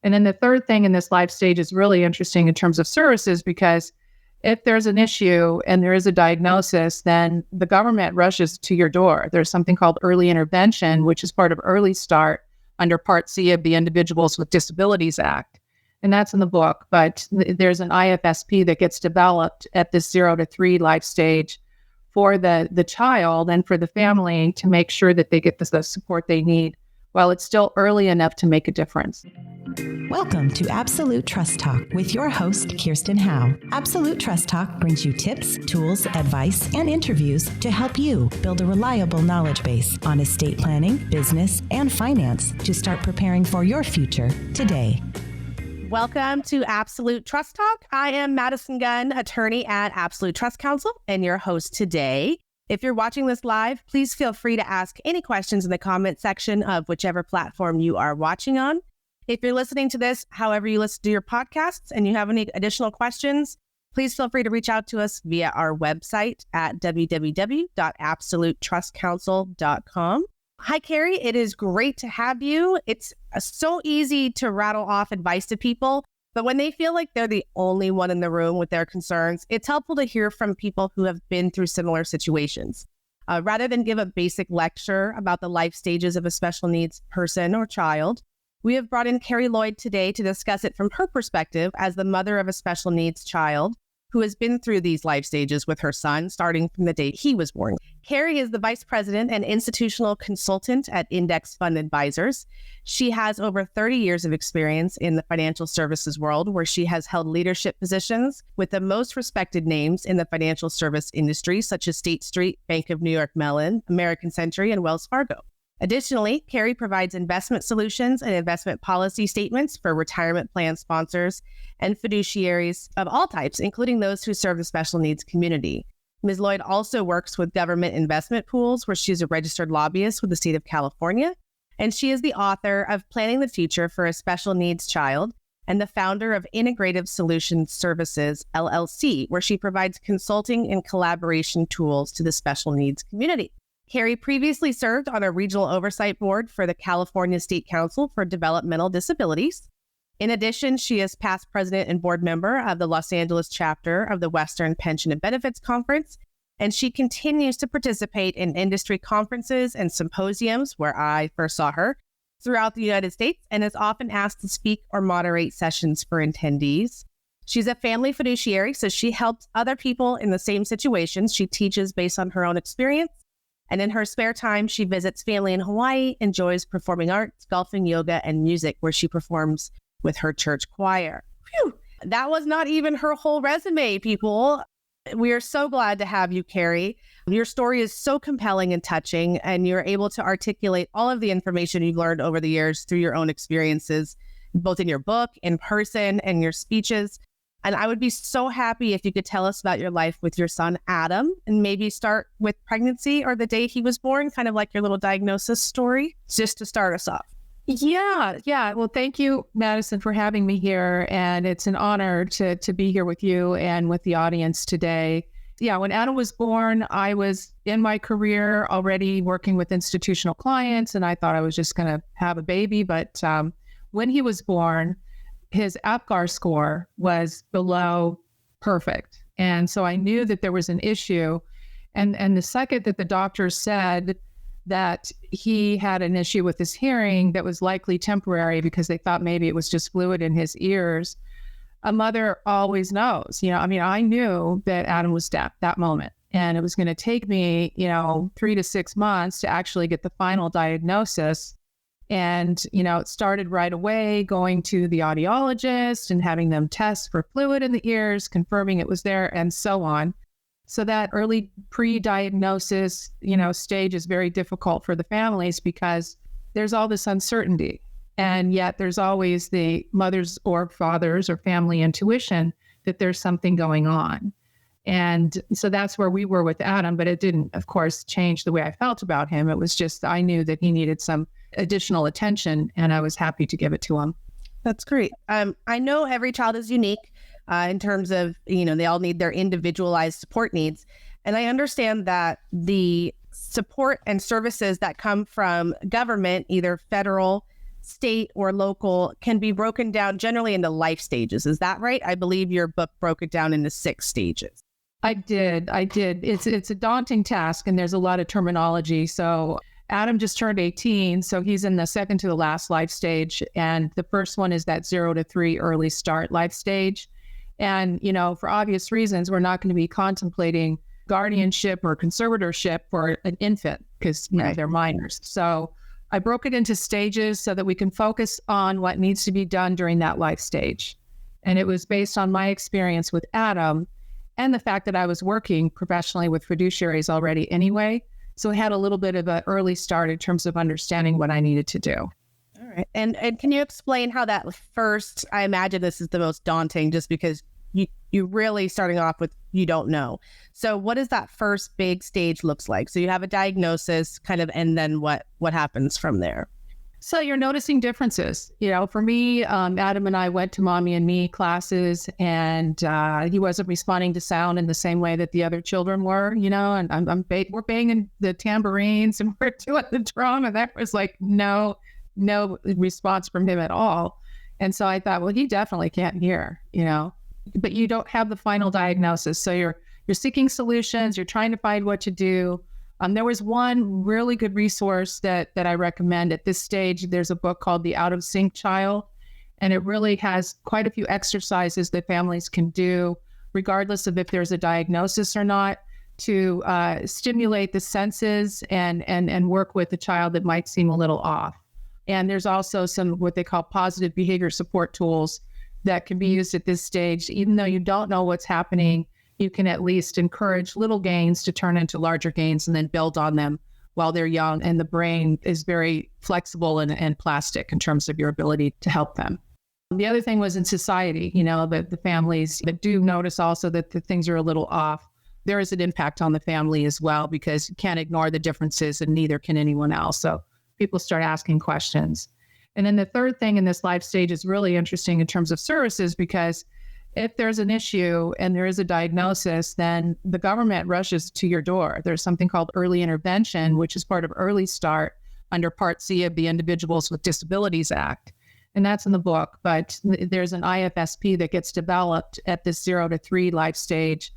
And then the third thing in this life stage is really interesting in terms of services, because if there's an issue and there is a diagnosis, then the government rushes to your door. There's something called early intervention, which is part of Early Start under Part C of the Individuals with Disabilities Act. And that's in the book, but there's an IFSP that gets developed at this 0 to 3 life stage for the child and for the family to make sure that they get the support they need while it's still early enough to make a difference. Welcome to Absolute Trust Talk with your host, Kirsten Howe. Absolute Trust Talk brings you tips, tools, advice, and interviews to help you build a reliable knowledge base on estate planning, business, and finance to start preparing for your future today. Welcome to Absolute Trust Talk. I am Madison Gunn, attorney at Absolute Trust Counsel, and your host today. If you're watching this live, please feel free to ask any questions in the comment section of whichever platform you are watching on. If you're listening to this, however you listen to your podcasts, and you have any additional questions, please feel free to reach out to us via our website at www.absolutetrustcounsel.com. Hi, Kerrie. It is great to have you. It's so easy to rattle off advice to people, but when they feel like they're the only one in the room with their concerns, it's helpful to hear from people who have been through similar situations. Rather than give a basic lecture about the life stages of a special needs person or child, we have brought in Kerrie Lloyd today to discuss it from her perspective as the mother of a special needs child who has been through these life stages with her son, starting from the day he was born. Kerrie is the vice president and institutional consultant at Index Fund Advisors. She has over 30 years of experience in the financial services world, where she has held leadership positions with the most respected names in the financial service industry, such as State Street, Bank of New York Mellon, American Century, and Wells Fargo. Additionally, Kerrie provides investment solutions and investment policy statements for retirement plan sponsors and fiduciaries of all types, including those who serve the special needs community. Ms. Lloyd also works with government investment pools, where she's a registered lobbyist with the state of California, and she is the author of Planning the Future for a Special Needs Child and the founder of Integrative Solutions Services, LLC, where she provides consulting and collaboration tools to the special needs community. Kerrie previously served on a regional oversight board for the California State Council for Developmental Disabilities. In addition, she is past president and board member of the Los Angeles chapter of the Western Pension and Benefits Conference, and she continues to participate in industry conferences and symposiums, where I first saw her, throughout the United States, and is often asked to speak or moderate sessions for attendees. She's a family fiduciary, so she helps other people in the same situations. She teaches based on her own experience. And in her spare time, she visits family in Hawaii, enjoys performing arts, golfing, yoga, and music, where she performs with her church choir. Phew. That was not even her whole resume, people. We are so glad to have you, Kerrie. Your story is so compelling and touching, and you're able to articulate all of the information you've learned over the years through your own experiences, both in your book, in person, and your speeches. And I would be so happy if you could tell us about your life with your son, Adam, and maybe start with pregnancy or the day he was born, kind of like your little diagnosis story, just to start us off. Yeah. Well, thank you, Madison, for having me here. And it's an honor to be here with you and with the audience today. Yeah, when Adam was born, I was in my career already working with institutional clients, and I thought I was just going to have a baby. But when he was born, his APGAR score was below perfect. And so I knew that there was an issue. And the second that the doctor said that he had an issue with his hearing that was likely temporary, because they thought maybe it was just fluid in his ears, a mother always knows. I knew that Adam was deaf that moment. And it was going to take me, 3 to 6 months to actually get the final diagnosis. And, it started right away, going to the audiologist and having them test for fluid in the ears, confirming it was there, and so on. So that early pre-diagnosis, stage is very difficult for the families, because there's all this uncertainty. And yet there's always the mother's or father's or family intuition that there's something going on. And so that's where we were with Adam, but it didn't, of course, change the way I felt about him. It was just, I knew that he needed some additional attention, and I was happy to give it to him. That's great. I know every child is unique in terms of, they all need their individualized support needs. And I understand that the support and services that come from government, either federal, state, or local can be broken down generally into life stages. Is that right? I believe your book broke it down into 6 stages. I did. It's a daunting task, and there's a lot of terminology. So Adam just turned 18, so he's in the second to the last life stage. And the first one is that 0 to 3 early start life stage. And, for obvious reasons, we're not going to be contemplating guardianship or conservatorship for an infant because they're minors. So I broke it into stages so that we can focus on what needs to be done during that life stage. And it was based on my experience with Adam and the fact that I was working professionally with fiduciaries already anyway. So I had a little bit of an early start in terms of understanding what I needed to do. All right. And can you explain how that first, I imagine this is the most daunting just because you really starting off with you don't know. So what does that first big stage looks like? So you have a diagnosis kind of, and then what happens from there? So you're noticing differences. For me, Adam and I went to Mommy and Me classes, and he wasn't responding to sound in the same way that the other children were, and we're banging the tambourines and we're doing the drum, and there was like no response from him at all. And so I thought, well, he definitely can't hear, but you don't have the final diagnosis. So you're seeking solutions, you're trying to find what to do. There was one really good resource that I recommend at this stage. There's a book called The Out of Sync Child, and it really has quite a few exercises that families can do, regardless of if there's a diagnosis or not, to stimulate the senses and work with a child that might seem a little off. And there's also some what they call positive behavior support tools that can be used at this stage. Even though you don't know what's happening, you can at least encourage little gains to turn into larger gains and then build on them while they're young. And the brain is very flexible and plastic in terms of your ability to help them. The other thing was in society, the families that do notice also that the things are a little off. There is an impact on the family as well, because you can't ignore the differences and neither can anyone else. So people start asking questions. And then the third thing in this life stage is really interesting in terms of services, because if there's an issue and there is a diagnosis, then the government rushes to your door. There's something called early intervention, which is part of Early Start under Part C of the Individuals with Disabilities Act. And that's in the book, but there's an IFSP that gets developed at this 0 to 3 life stage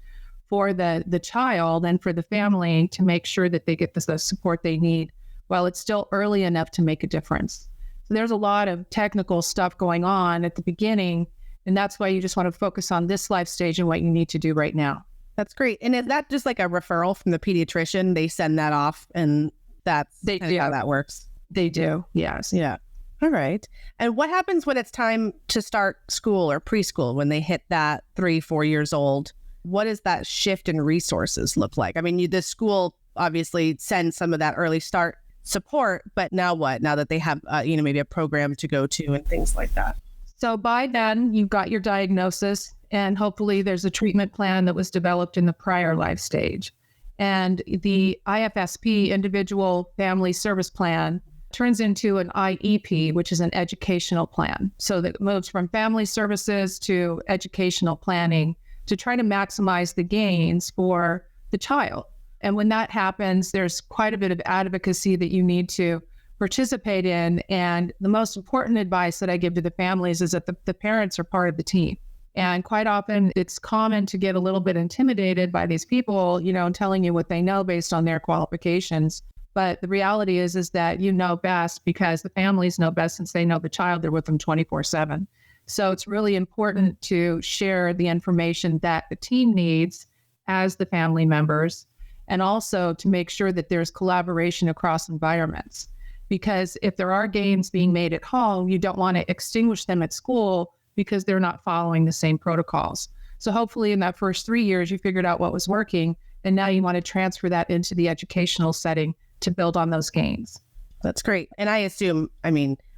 for the child and for the family to make sure that they get the support they need while it's still early enough to make a difference. So there's a lot of technical stuff going on at the beginning, and that's why you just want to focus on this life stage and what you need to do right now. That's great. And is that just like a referral from the pediatrician? They send that off, and that's how that works. They do, yes. Yeah. All right. And what happens when it's time to start school or preschool, when they hit that 3-4 years old? What does that shift in resources look like? I mean, the school obviously sends some of that early start support, but now what? Now that they have, maybe a program to go to and things like that. So by then you've got your diagnosis, and hopefully there's a treatment plan that was developed in the prior life stage. And the IFSP, Individual Family Service Plan, turns into an IEP, which is an educational plan. So that moves from family services to educational planning to try to maximize the gains for the child. And when that happens, there's quite a bit of advocacy that you need to participate in. And the most important advice that I give to the families is that the parents are part of the team. And quite often it's common to get a little bit intimidated by these people, telling you what they know based on their qualifications. But the reality is that you know best because the families know best since they know the child. They're with them 24/7. So it's really important to share the information that the team needs as the family members, and also to make sure that there's collaboration across environments. Because if there are gains being made at home, you don't want to extinguish them at school because they're not following the same protocols. So hopefully in that first 3 years, you figured out what was working, and now you want to transfer that into the educational setting to build on those gains. That's great. And I assume,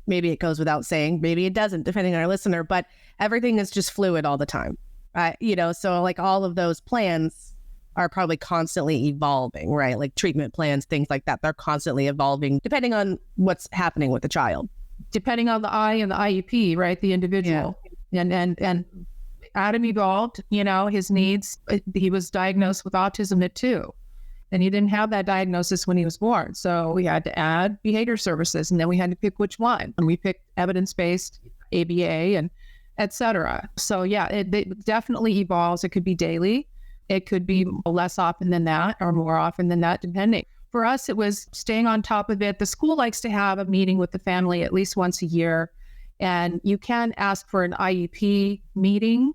maybe it goes without saying, maybe it doesn't, depending on our listener, but everything is just fluid all the time. So like all of those plans are probably constantly evolving, right? Like treatment plans, things like that. They're constantly evolving depending on what's happening with the child. Depending on the I and the IEP, right? The individual. Yeah. And Adam evolved, his needs. He was diagnosed with autism at 2. And he didn't have that diagnosis when he was born. So we had to add behavior services, and then we had to pick which one. And we picked evidence-based, ABA, and et cetera. So yeah, it definitely evolves. It could be daily. It could be less often than that or more often than that, depending. For us, it was staying on top of it. The school likes to have a meeting with the family at least once a year. And you can ask for an IEP meeting,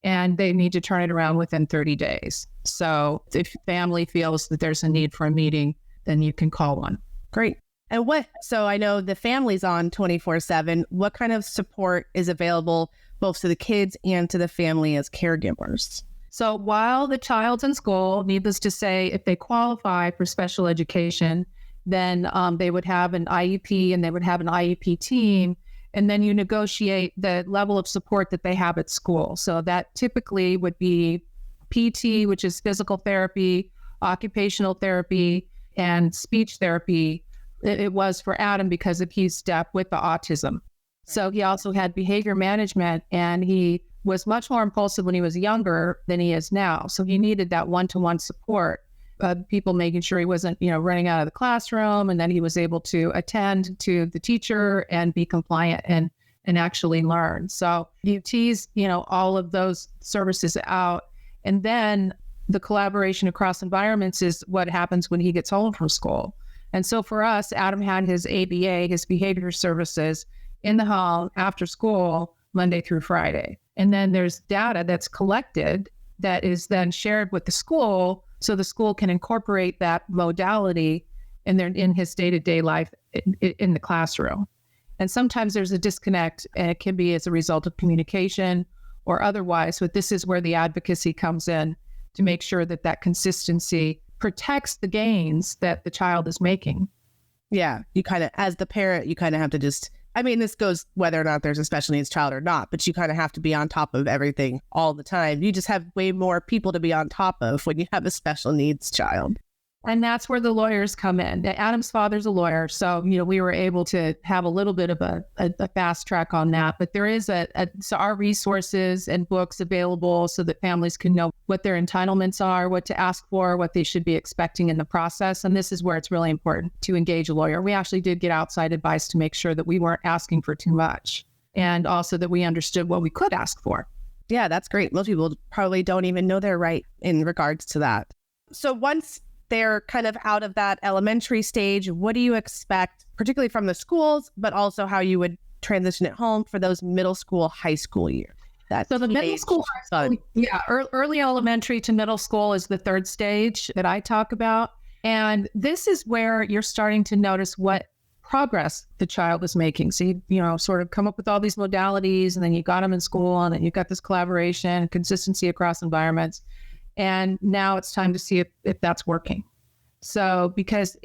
and they need to turn it around within 30 days. So if family feels that there's a need for a meeting, then you can call one. Great. And so I know the family's on 24/7. What kind of support is available both to the kids and to the family as caregivers? So while the child's in school, needless to say, if they qualify for special education, then they would have an IEP and they would have an IEP team. And then you negotiate the level of support that they have at school. So that typically would be PT, which is physical therapy, occupational therapy, and speech therapy. It was for Adam because he's deaf with the autism. So he also had behavior management, and he was much more impulsive when he was younger than he is now. So he needed that one-to-one support. People making sure he wasn't, running out of the classroom, and then he was able to attend to the teacher and be compliant and actually learn. So you tease, all of those services out. And then the collaboration across environments is what happens when he gets home from school. And so for us, Adam had his ABA, his behavior services, in the home after school, Monday through Friday. And then there's data that's collected that is then shared with the school, so the school can incorporate that modality in his day-to-day life in the classroom. And sometimes there's a disconnect, and it can be as a result of communication or otherwise. But this is where the advocacy comes in to make sure that that consistency protects the gains that the child is making. Yeah, you kind of, as the parent, you kind of have to this goes whether or not there's a special needs child or not, but you kind of have to be on top of everything all the time. You just have way more people to be on top of when you have a special needs child. And that's where the lawyers come in. Adam's father's a lawyer, so we were able to have a little bit of a fast track on that. But there is so our resources and books available so that families can know what their entitlements are, what to ask for, what they should be expecting in the process. And this is where it's really important to engage a lawyer. We actually did get outside advice to make sure that we weren't asking for too much, and also that we understood what we could ask for. Yeah, that's great. Most people probably don't even know their right in regards to that. So once they're kind of out of that elementary stage, what do you expect, particularly from the schools, but also how you would transition at home for those middle school, high school years? So the middle school, early elementary to middle school is the third stage that I talk about. And this is where you're starting to notice what progress the child is making. So you sort of come up with all these modalities, and then you got them in school, and then you've got this collaboration, consistency across environments. And now it's time to see if that's working. So because,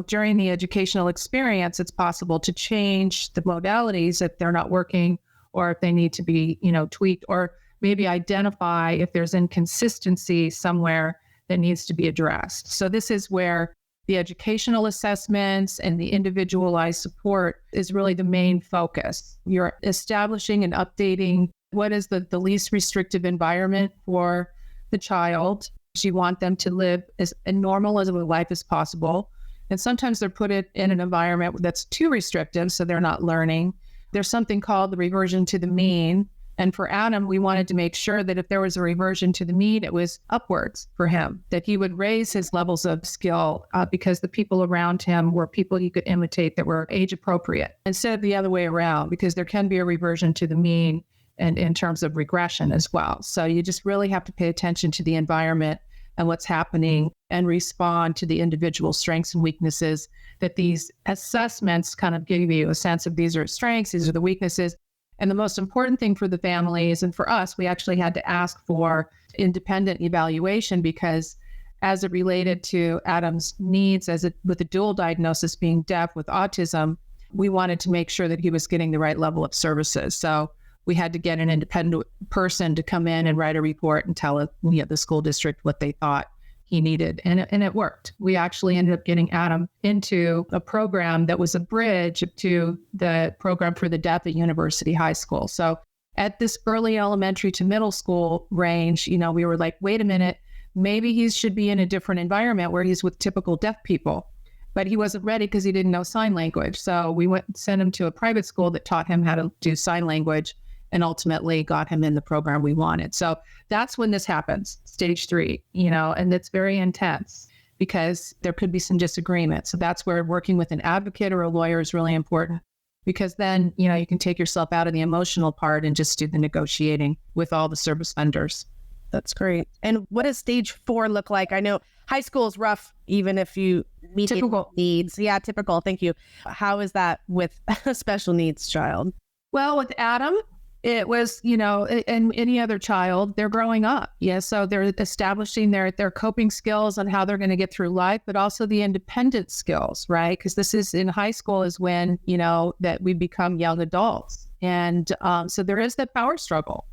during the educational experience, it's possible to change the modalities if they're not working, or if they need to be, tweaked, or maybe identify if there's inconsistency somewhere that needs to be addressed. So this is where the educational assessments and the individualized support is really the main focus. You're establishing and updating what is the least restrictive environment for the child. You want them to live as normal as a life as possible. And sometimes they're put in an environment that's too restrictive, so they're not learning. There's something called the reversion to the mean. And for Adam, we wanted to make sure that if there was a reversion to the mean, it was upwards for him, that he would raise his levels of skill because the people around him were people he could imitate that were age appropriate, instead of the other way around, because there can be a reversion to the mean and in terms of regression as well. So you just really have to pay attention to the environment and what's happening and respond to the individual strengths and weaknesses that these assessments kind of give you a sense of. These are strengths, these are the weaknesses. And the most important thing for the families and for us, we actually had to ask for independent evaluation because as it related to Adam's needs with a dual diagnosis, being deaf with autism, we wanted to make sure that he was getting the right level of services. So we had to get an independent person to come in and write a report and tell the school district what they thought he needed. And it worked. We actually ended up getting Adam into a program that was a bridge to the program for the deaf at University High School. So at this early elementary to middle school range, we were like, wait a minute, maybe he should be in a different environment where he's with typical deaf people. But he wasn't ready because he didn't know sign language. So we sent him to a private school that taught him how to do sign language and ultimately got him in the program we wanted. So that's when this happens, stage 3, and it's very intense because there could be some disagreement. So that's where working with an advocate or a lawyer is really important, because then, you can take yourself out of the emotional part and just do the negotiating with all the service vendors. That's great. And what does stage 4 look like? I know high school is rough, even if you meet Typical needs. Yeah, typical. Thank you. How is that with a special needs child? Well, with Adam, it was, and any other child, they're growing up. Yeah. So they're establishing their coping skills on how they're going to get through life, but also the independent skills, right? Because this is in high school is when, that we become young adults. And so there is that power struggle.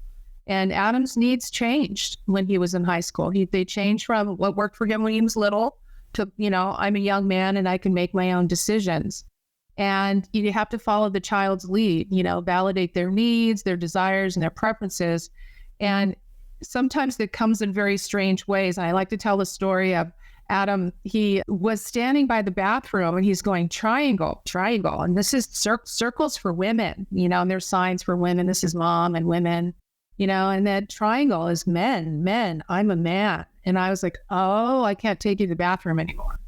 And Adam's needs changed when he was in high school. They changed from what worked for him when he was little to, I'm a young man and I can make my own decisions. And you have to follow the child's lead, validate their needs, their desires, and their preferences. And sometimes it comes in very strange ways. And I like to tell the story of Adam. He was standing by the bathroom and he's going triangle. And this is circles for women, and there's signs for women. This is mom and women. And that triangle is men, I'm a man. And I was like, oh, I can't take you to the bathroom anymore.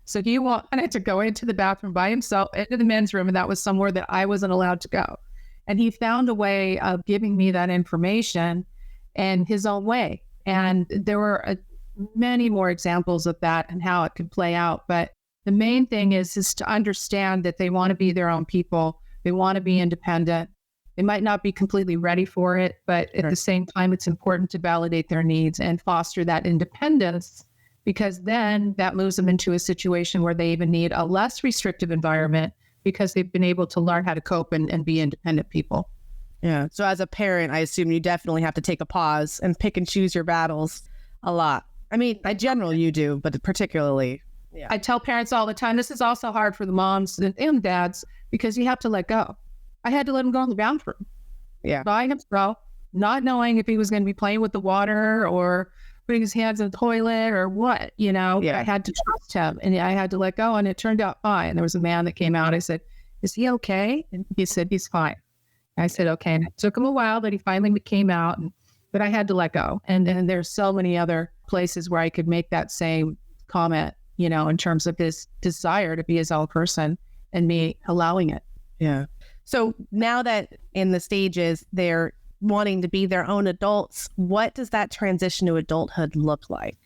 So he wanted to go into the bathroom by himself, into the men's room, and that was somewhere that I wasn't allowed to go. And he found a way of giving me that information in his own way. And there were many more examples of that and how it could play out. But the main thing is to understand that they want to be their own people. They want to be independent. They might not be completely ready for it, but at the same time, it's important to validate their needs and foster that independence, because then that moves them into a situation where they even need a less restrictive environment because they've been able to learn how to cope and be independent people. Yeah. So as a parent, I assume you definitely have to take a pause and pick and choose your battles a lot. I mean, in general, you do, but particularly. Yeah. I tell parents all the time, this is also hard for the moms and dads because you have to let go. I had to let him go in the bathroom by himself, not knowing if he was going to be playing with the water or putting his hands in the toilet or what, I had to trust him and I had to let go, and it turned out fine. There was a man that came out. I said, is he okay? And he said, he's fine. I said, okay. And it took him a while, but he finally came out, but I had to let go. And there's so many other places where I could make that same comment, in terms of his desire to be his own person and me allowing it. Yeah. So now that in the stages they're wanting to be their own adults, what does that transition to adulthood look like?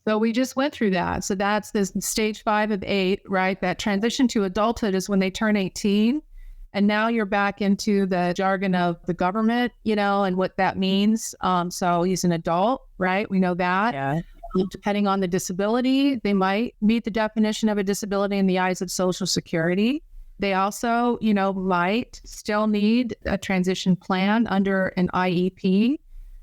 So we just went through that. So that's this stage 5 of 8, right? That transition to adulthood is when they turn 18. And now you're back into the jargon of the government, and what that means. So he's an adult, right? We know that. Yeah. Depending on the disability, they might meet the definition of a disability in the eyes of Social Security. They also, might still need a transition plan under an IEP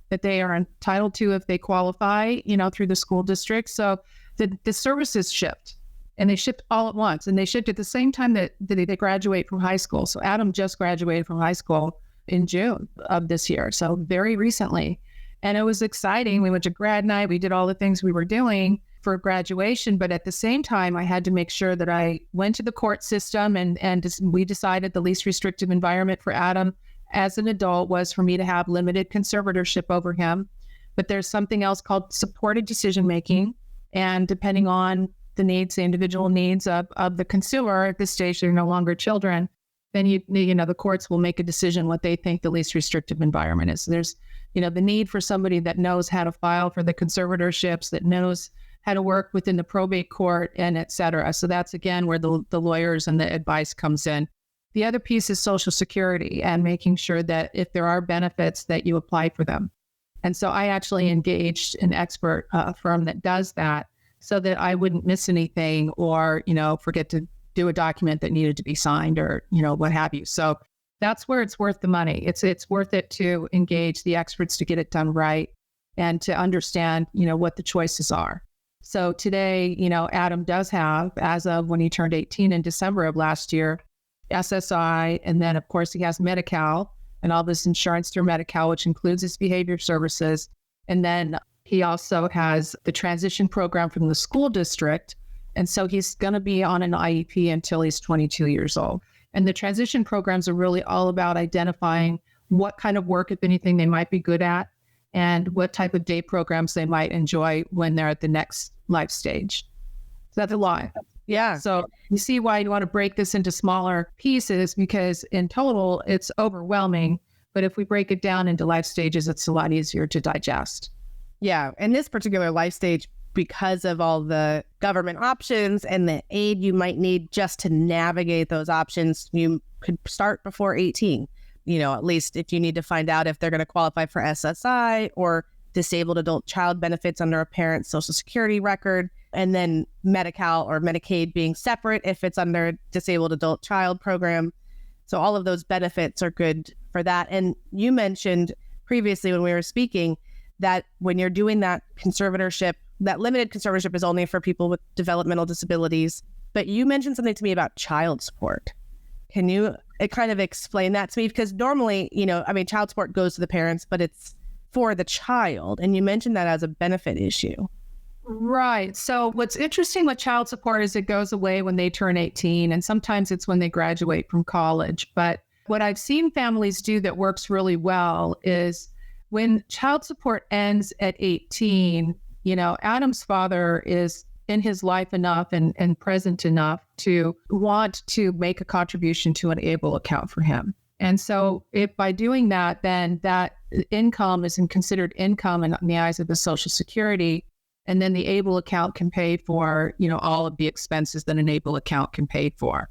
that they are entitled to if they qualify, through the school district. So the services shift, and they shift all at once, and they shift at the same time that they graduate from high school. So Adam just graduated from high school in June of this year, so very recently. And it was exciting. We went to grad night. We did all the things we were doing for graduation, but at the same time, I had to make sure that I went to the court system and we decided the least restrictive environment for Adam as an adult was for me to have limited conservatorship over him. But there's something else called supported decision-making. And depending on the needs, the individual needs of the consumer at this stage, they're no longer children, then the courts will make a decision what they think the least restrictive environment is. So there's, the need for somebody that knows how to file for the conservatorships, that knows how to work within the probate court, and et cetera. So that's, again, where the lawyers and the advice comes in. The other piece is Social Security and making sure that if there are benefits that you apply for them. And so I actually engaged an expert firm that does that so that I wouldn't miss anything or, forget to do a document that needed to be signed or, what have you. So that's where it's worth the money. It's worth it to engage the experts to get it done right and to understand, what the choices are. So today, Adam does have, as of when he turned 18 in December of last year, SSI, and then of course he has Medi-Cal and all this insurance through Medi-Cal, which includes his behavior services. And then He also has the transition program from the school district. And so he's going to be on an IEP until he's 22 years old. And the transition programs are really all about identifying what kind of work, if anything, they might be good at and what type of day programs they might enjoy when they're at the next life stage. So that's a lot. Yeah. So you see why you want to break this into smaller pieces, because in total, it's overwhelming. But if we break it down into life stages, it's a lot easier to digest. Yeah. And this particular life stage, because of all the government options and the aid you might need just to navigate those options, you could start before 18. At least if you need to find out if they're going to qualify for SSI or disabled adult child benefits under a parent's social security record, and then Medi-Cal or Medicaid being separate if it's under a disabled adult child program. So all of those benefits are good for that. And you mentioned previously when we were speaking that when you're doing that conservatorship, that limited conservatorship is only for people with developmental disabilities. But you mentioned something to me about child support. Can you kind of explain that to me? Because normally, child support goes to the parents, but it's for the child. And you mentioned that as a benefit issue. Right. So what's interesting with child support is it goes away when they turn 18, and sometimes it's when they graduate from college. But what I've seen families do that works really well is when child support ends at 18, Adam's father is in his life enough and present enough to want to make a contribution to an ABLE account for him. And so if by doing that, then that income isn't considered income in the eyes of the Social Security. And then the ABLE account can pay for, all of the expenses that an ABLE account can pay for.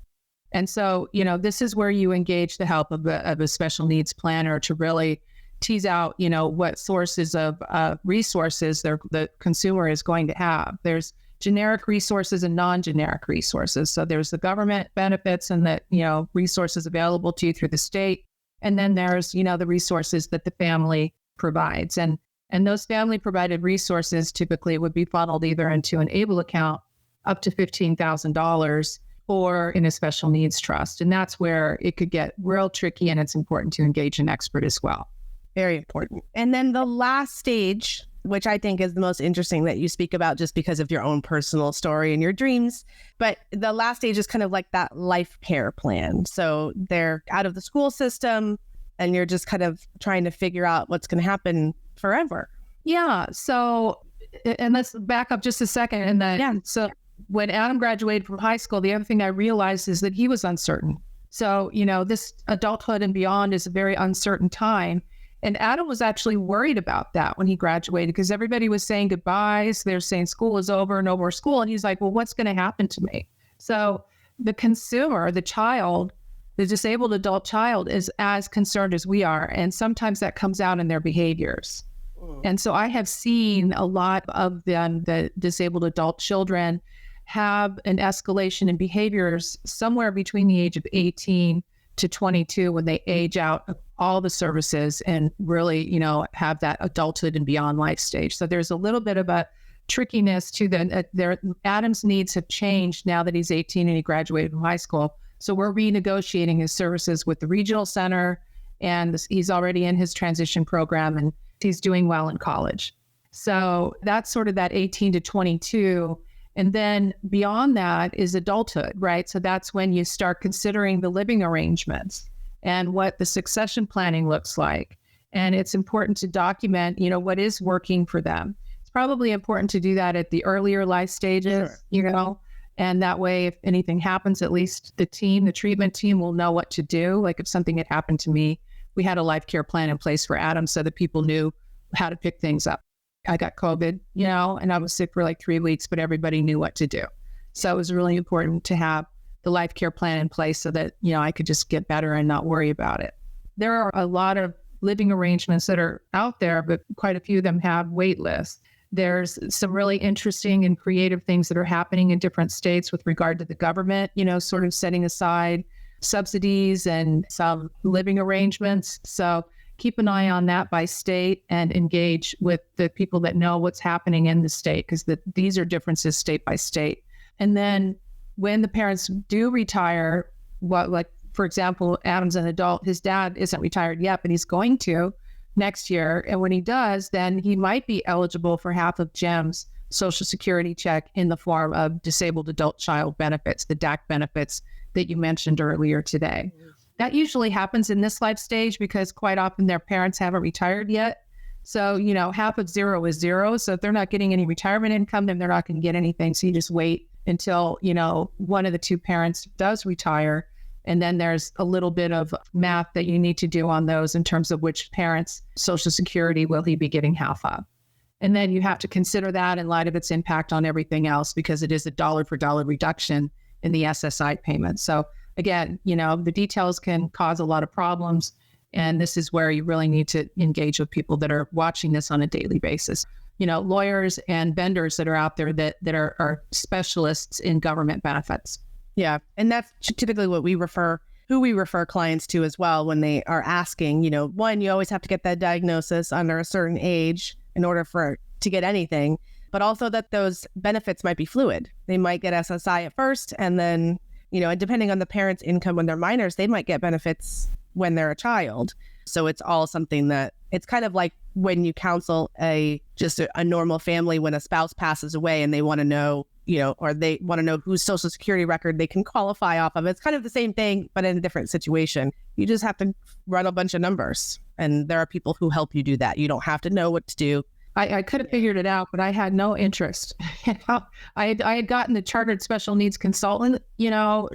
And so, this is where you engage the help of a special needs planner to really tease out, what sources of resources the consumer is going to have. There's generic resources and non-generic resources. So there's the government benefits and the, resources available to you through the state. And then there's, the resources that the family provides. And those family provided resources typically would be funneled either into an ABLE account up to $15,000 or in a special needs trust. And that's where it could get real tricky, and it's important to engage an expert as well. Very important. And then the last stage, which I think is the most interesting that you speak about just because of your own personal story and your dreams. But the last stage is kind of like that life care plan. So they're out of the school system and you're just kind of trying to figure out what's going to happen forever. Yeah. So, and let's back up just a second. And then, So when Adam graduated from high school, the other thing I realized is that he was uncertain. So, this adulthood and beyond is a very uncertain time. And Adam was actually worried about that when he graduated because everybody was saying goodbyes. They're saying school is over, no more school. And he's like, well, what's going to happen to me? So the consumer, the child, the disabled adult child is as concerned as we are. And sometimes that comes out in their behaviors. And so I have seen a lot of the disabled adult children have an escalation in behaviors somewhere between the age of 18 to 22 when they age out of all the services and really, have that adulthood and beyond life stage. So there's a little bit of a trickiness to Adam's needs have changed now that he's 18 and he graduated from high school. So we're renegotiating his services with the regional center, and he's already in his transition program and he's doing well in college. So that's sort of that 18 to 22. And then beyond that is adulthood, right? So that's when you start considering the living arrangements and what the succession planning looks like. And it's important to document, what is working for them. It's probably important to do that at the earlier life stages, Sure. And that way, if anything happens, at least the treatment team will know what to do. Like if something had happened to me, we had a life care plan in place for Adam so that people knew how to pick things up. I got COVID, and I was sick for like 3 weeks, but everybody knew what to do. So it was really important to have the life care plan in place so that, I could just get better and not worry about it. There are a lot of living arrangements that are out there, but quite a few of them have wait lists. There's some really interesting and creative things that are happening in different states with regard to the government, sort of setting aside subsidies and some living arrangements. So keep an eye on that by state and engage with the people that know what's happening in the state, because these are differences state by state. And then when the parents do retire, for example, Adam's an adult, his dad isn't retired yet, but he's going to. next year. And when he does, then he might be eligible for half of Jim's Social Security check in the form of disabled adult child benefits, the DAC benefits that you mentioned earlier today. That usually happens in this life stage because quite often their parents haven't retired yet. So, half of zero is zero. So if they're not getting any retirement income, then they're not going to get anything. So you just wait until, one of the two parents does retire. And then there's a little bit of math that you need to do on those in terms of which parent's Social Security will he be getting half of. And then you have to consider that in light of its impact on everything else, because it is a dollar for dollar reduction in the SSI payment. So again, the details can cause a lot of problems. And this is where you really need to engage with people that are watching this on a daily basis. Lawyers and vendors that are out there that are specialists in government benefits. Yeah. And that's typically who we refer clients to as well when they are asking, one, you always have to get that diagnosis under a certain age in order to get anything, but also that those benefits might be fluid. They might get SSI at first, and then, and depending on the parent's income when they're minors, they might get benefits when they're a child. So it's all something that it's kind of like when you counsel a normal family when a spouse passes away and they want to know, or they want to know whose Social Security record they can qualify off of. It's kind of the same thing, but in a different situation. You just have to run a bunch of numbers, and there are people who help you do that. You don't have to know what to do. I could have figured it out, but I had no interest. I had gotten the Chartered Special Needs Consultant,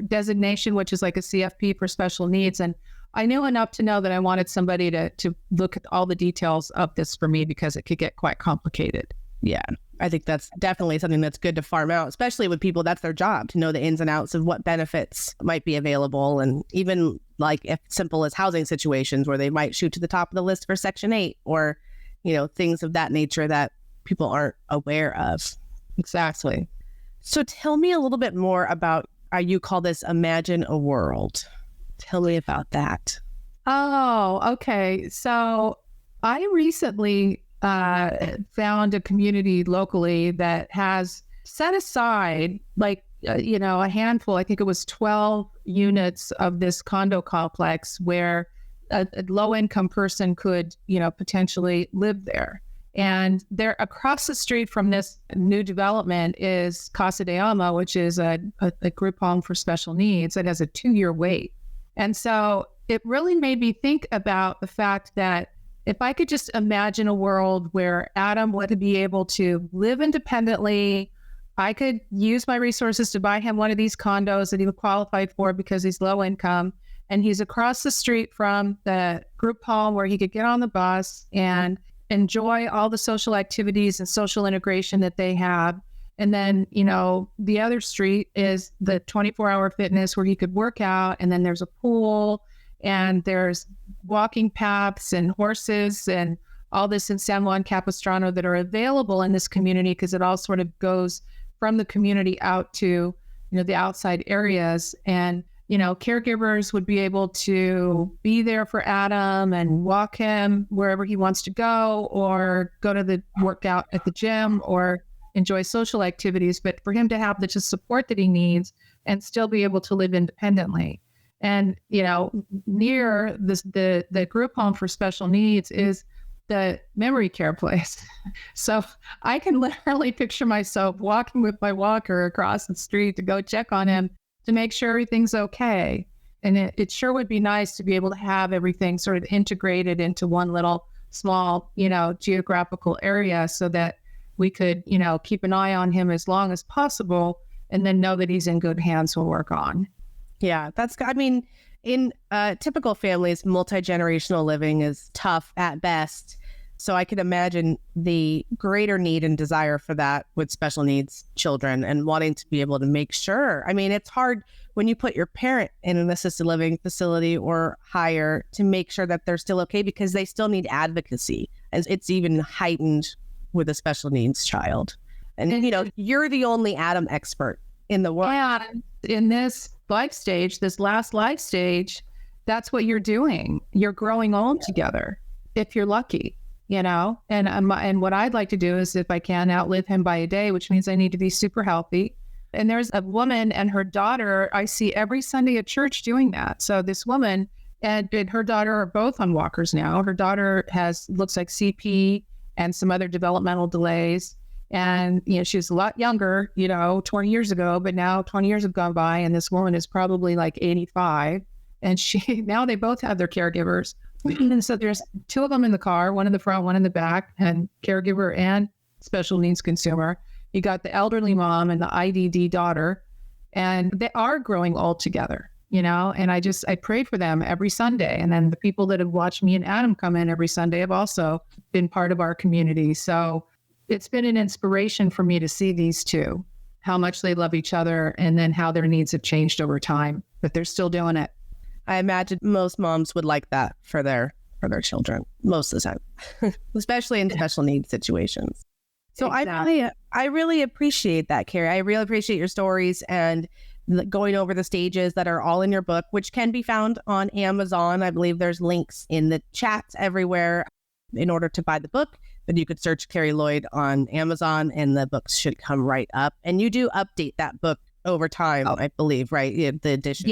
designation, which is like a CFP for special needs. And I knew enough to know that I wanted somebody to look at all the details of this for me, because it could get quite complicated. Yeah, I think that's definitely something that's good to farm out, especially with people, that's their job, to know the ins and outs of what benefits might be available. And even like if simple as housing situations where they might shoot to the top of the list for Section 8 or, things of that nature that people aren't aware of. Exactly. So tell me a little bit more about, you call this Imagine a World. Tell me about that. Oh, okay. So I recently found a community locally that has set aside a handful, I think it was 12 units of this condo complex where a low-income person could, potentially live there. And there, across the street from this new development is Casa de Alma, which is a group home for special needs. It has a 2-year wait. And so it really made me think about the fact that if I could just imagine a world where Adam would be able to live independently, I could use my resources to buy him one of these condos that he would qualify for because he's low income. And he's across the street from the group home where he could get on the bus and enjoy all the social activities and social integration that they have. And then, the other street is the 24-hour fitness where he could work out. And then there's a pool and there's walking paths and horses and all this in San Juan Capistrano that are available in this community, because it all sort of goes from the community out to, the outside areas. And caregivers would be able to be there for Adam and walk him wherever he wants to go, or go to the workout at the gym, or enjoy social activities, but for him to have the support that he needs and still be able to live independently. And, near this, the group home for special needs is the memory care place. So I can literally picture myself walking with my walker across the street to go check on him to make sure everything's okay. And it sure would be nice to be able to have everything sort of integrated into one little small, geographical area, so that we could, keep an eye on him as long as possible, and then know that he's in good hands when we're gone. Yeah, in typical families, multi-generational living is tough at best. So I could imagine the greater need and desire for that with special needs children, and wanting to be able to make sure. It's hard when you put your parent in an assisted living facility or higher to make sure that they're still okay, because they still need advocacy. And it's even heightened with a special needs child. And you're the only Adam expert in the world. And in this last life stage, that's what you're doing. You're growing old together, if you're lucky, and what I'd like to do is, if I can, outlive him by a day, which means I need to be super healthy. And there's a woman and her daughter I see every Sunday at church doing that. So this woman And her daughter are both on walkers now. Her daughter looks like CP and some other developmental delays. And, she was a lot younger, 20 years ago, but now 20 years have gone by and this woman is probably like 85. And now they both have their caregivers. And so there's two of them in the car, one in the front, one in the back, and caregiver and special needs consumer. You got the elderly mom and the IDD daughter, and they are growing old together, and I prayed for them every Sunday. And then the people that have watched me and Adam come in every Sunday have also been part of our community. So it's been an inspiration for me to see these two, how much they love each other, and then how their needs have changed over time, but they're still doing it. I imagine most moms would like that for their children most of the time, especially in special needs situations. So exactly. I really appreciate that, Kerrie. I really appreciate your stories and going over the stages that are all in your book, which can be found on Amazon. I believe there's links in the chats everywhere in order to buy the book. But you could search Kerrie Lloyd on Amazon and the books should come right up. And you do update that book over time, I believe, right? The editions.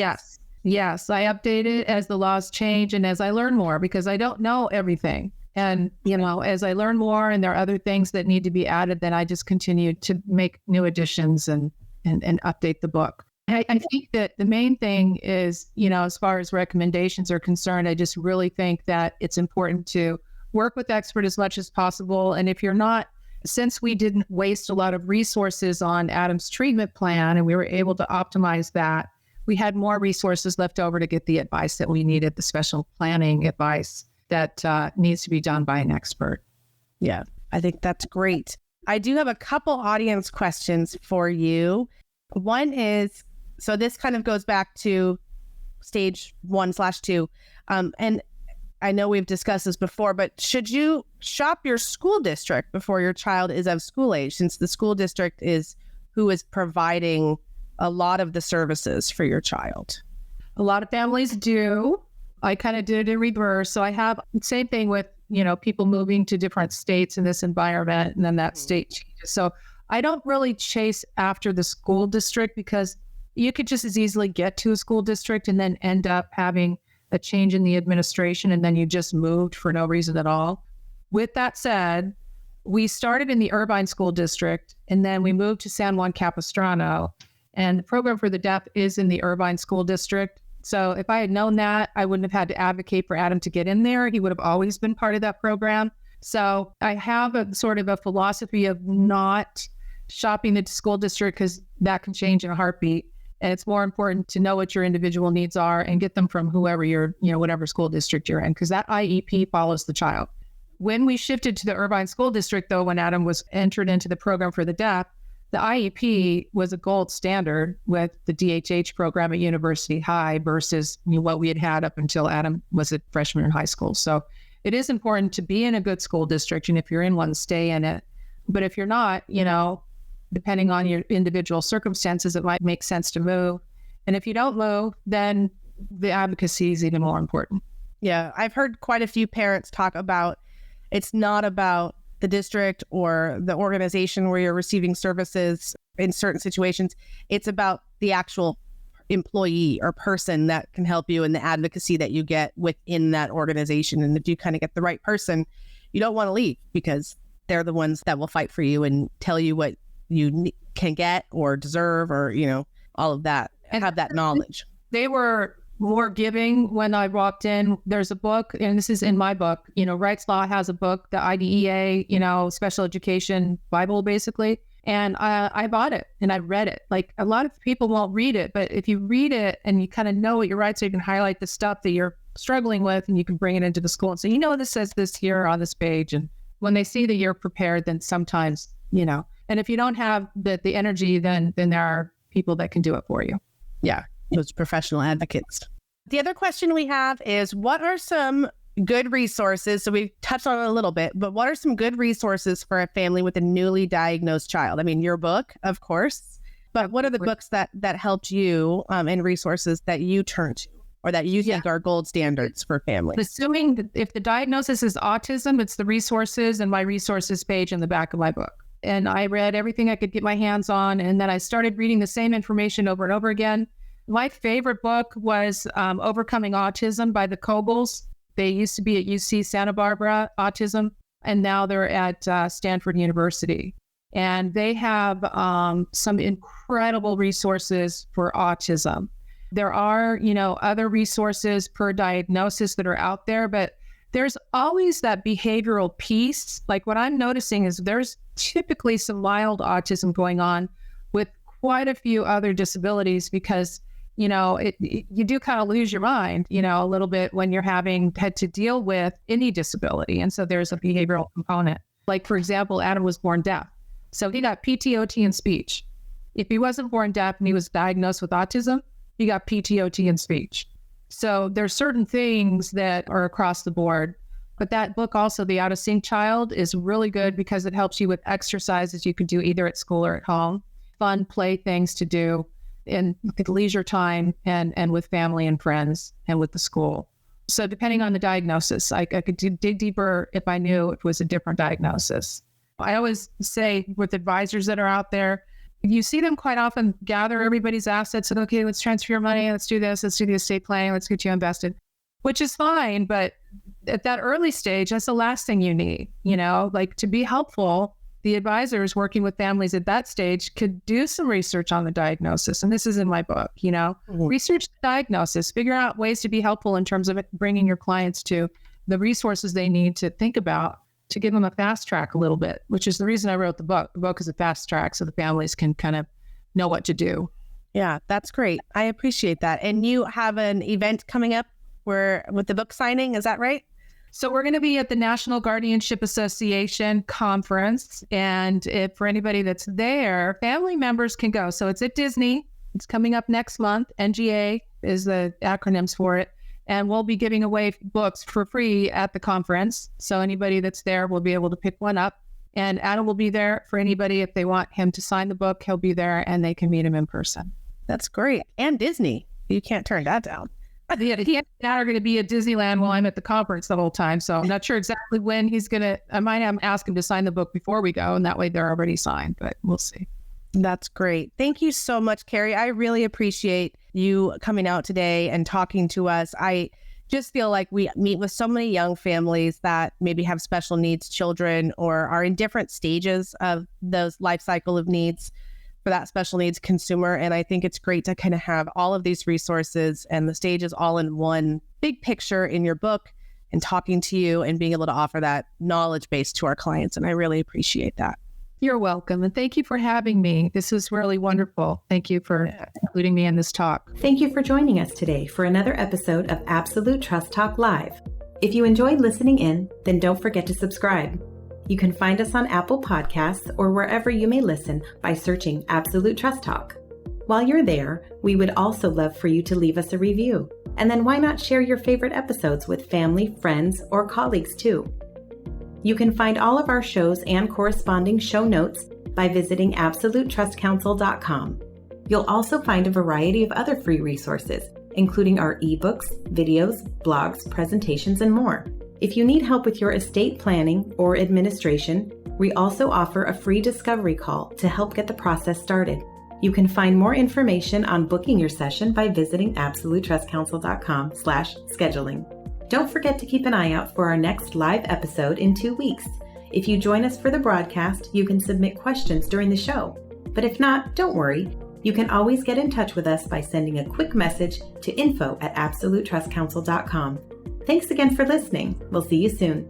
Yes, I update it as the laws change and as I learn more, because I don't know everything. And, as I learn more and there are other things that need to be added, then I just continue to make new additions and update the book. I think that the main thing is, as far as recommendations are concerned, I just really think that it's important to work with experts as much as possible. And if you're not, since we didn't waste a lot of resources on Adam's treatment plan and we were able to optimize that, we had more resources left over to get the advice that we needed, the special planning advice that needs to be done by an expert. Yeah, I think that's great. I do have a couple audience questions for you. One is, so this kind of goes back to stage 1/2. And I know we've discussed this before, but should you shop your school district before your child is of school age, since the school district is who is providing a lot of the services for your child? A lot of families do. I kind of did it in reverse. So I have the same thing with, people moving to different states in this environment, and then that state changes. So I don't really chase after the school district, because you could just as easily get to a school district and then end up having a change in the administration, and then you just moved for no reason at all. With that said, we started in the Irvine School District, and then we moved to San Juan Capistrano, and the program for the deaf is in the Irvine School District. So if I had known that, I wouldn't have had to advocate for Adam to get in there. He would have always been part of that program. So I have a sort of a philosophy of not shopping the school district, because that can change in a heartbeat. And it's more important to know what your individual needs are and get them from whoever whatever school district you're in, because that IEP follows the child. When we shifted to the Irvine School District, though, when Adam was entered into the program for the deaf, the IEP was a gold standard with the DHH program at University High versus what we had had up until Adam was a freshman in high school. So it is important to be in a good school district, and if you're in one, stay in it. But if you're not, depending on your individual circumstances, it might make sense to move. And if you don't move, then the advocacy is even more important. Yeah, I've heard quite a few parents talk about it's not about the district or the organization where you're receiving services in certain situations. It's about the actual employee or person that can help you and the advocacy that you get within that organization. And if you kind of get the right person, you don't want to leave, because they're the ones that will fight for you and tell you what you can get or deserve, or, all of that, and have that knowledge. They were more giving when I walked in. There's a book, and this is in my book, Wright's Law has a book, the IDEA, special education Bible, basically. And I bought it and I read it. Like, a lot of people won't read it, but if you read it and you kind of know what your rights are, you can highlight the stuff that you're struggling with, and you can bring it into the school and say, this says this here on this page. And when they see that you're prepared, then sometimes, and if you don't have the energy, then there are people that can do it for you. Yeah, those professional advocates. The other question we have is, what are some good resources? So we've touched on it a little bit, but what are some good resources for a family with a newly diagnosed child? I mean, your book, of course, but what are the books that helped you and resources that you turn to, or that you think are gold standards for families? Assuming that if the diagnosis is autism, it's the resources and my resources page in the back of my book. And I read everything I could get my hands on. And then I started reading the same information over and over again. My favorite book was Overcoming Autism by the Cobles. They used to be at UC Santa Barbara, Autism, and now they're at Stanford University. And they have some incredible resources for autism. There are, other resources per diagnosis that are out there, but there's always that behavioral piece. Like what I'm noticing is there's typically some mild autism going on with quite a few other disabilities because, you do kind of lose your mind, a little bit when you're had to deal with any disability. And so there's a behavioral component. Like, for example, Adam was born deaf. So he got PTOT in speech. If he wasn't born deaf and he was diagnosed with autism, he got PTOT in speech. So there's certain things that are across the board. But that book also, The Out of Sync Child, is really good because it helps you with exercises you could do either at school or at home, fun play things to do in leisure time and with family and friends and with the school. So depending on the diagnosis, I could dig deeper if I knew it was a different diagnosis. I always say with advisors that are out there, you see them quite often gather everybody's assets and, okay, let's transfer your money. Let's do this. Let's do the estate planning. Let's get you invested, which is fine. But at that early stage, that's the last thing you need, like to be helpful. The advisors working with families at that stage could do some research on the diagnosis. And this is in my book, research the diagnosis, figure out ways to be helpful in terms of bringing your clients to the resources they need to think about to give them a fast track a little bit, which is the reason I wrote the book. The book is a fast track so the families can kind of know what to do. Yeah, that's great. I appreciate that. And you have an event coming up with the book signing, is that right? So we're going to be at the National Guardianship Association conference. And for anybody that's there, family members can go. So it's at Disney. It's coming up next month. NGA is the acronyms for it. And we'll be giving away books for free at the conference. So anybody that's there will be able to pick one up. And Adam will be there for anybody. If they want him to sign the book, he'll be there and they can meet him in person. That's great. And Disney. You can't turn that down. Yeah, he and Dad are going to be at Disneyland while I'm at the conference the whole time. So I'm not sure exactly when he's going to, I might ask him to sign the book before we go. And that way they're already signed, but we'll see. That's great. Thank you so much, Kerrie. I really appreciate you coming out today and talking to us. I just feel like we meet with so many young families that maybe have special needs children or are in different stages of those life cycle of needs for that special needs consumer. And I think it's great to kind of have all of these resources and the stages all in one big picture in your book and talking to you and being able to offer that knowledge base to our clients. And I really appreciate that. You're welcome. And thank you for having me. This was really wonderful. Thank you for including me in this talk. Thank you for joining us today for another episode of Absolute Trust Talk Live. If you enjoyed listening in, then don't forget to subscribe. You can find us on Apple Podcasts or wherever you may listen by searching Absolute Trust Talk. While you're there, we would also love for you to leave us a review. And then why not share your favorite episodes with family, friends, or colleagues too? You can find all of our shows and corresponding show notes by visiting absolutetrustcouncil.com. You'll also find a variety of other free resources, including our ebooks, videos, blogs, presentations, and more. If you need help with your estate planning or administration, we also offer a free discovery call to help get the process started. You can find more information on booking your session by visiting absolutetrustcouncil.com/scheduling. Don't forget to keep an eye out for our next live episode in 2 weeks. If you join us for the broadcast, you can submit questions during the show. But if not, don't worry. You can always get in touch with us by sending a quick message to info@absolutetrustcouncil.com. Thanks again for listening. We'll see you soon.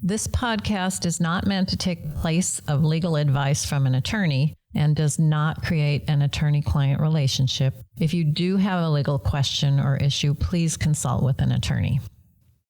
This podcast is not meant to take the place of legal advice from an attorney and does not create an attorney-client relationship. If you do have a legal question or issue, please consult with an attorney.